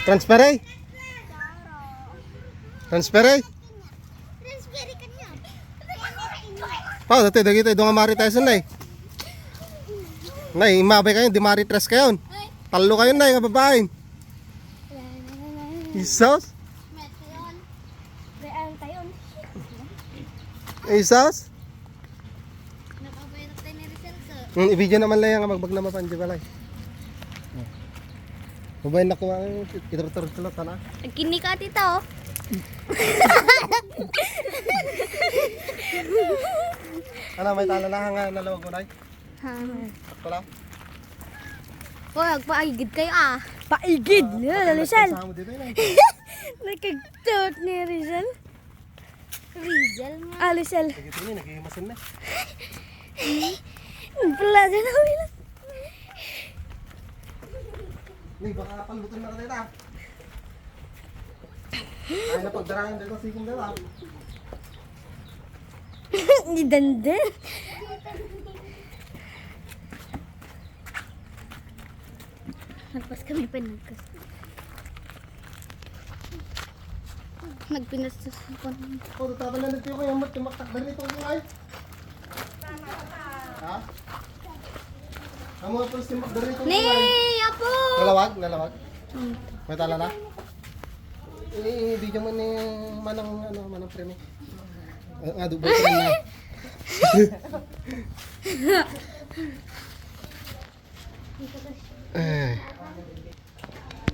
Transferay? Transferay? Pa, dati dagi tayo doon nga marites na eh. Nay, imabay kayo, di maritres kayo. Talo kayo na, yung babae. Isos? Isos? I-video naman lang yung magbag na mapanji balay. Mabayin na kuha ng ituruturo ka na. Nagkini ka tita oh. Ano, may tala na nga nalawag mo na eh. Sakto lang. Hoy, agpaigid kayo ah. Paigid! Rizal! Kasama mo dito yun eh. Nakagtot ni Rizal. Rizal nga. Ah, Rizal. Nagigit yun eh, nagigimasin na. Pala dyan na ulit. Nay, baka palutan na ka tayo. Ay, napagdarangan dito siking dala. Ni Dandan. Nagpas kami pinagkas. Nagpinastos ko. Oh, tatapan na nito yung tumaktak na nito yung ay. Ha? Ang mga polis yung magdari nito yung ay. Nee, apo! Nalawag? Nalawag? May tala na? I-video mo ni manang premi. Nga, dubay ko na. Eh.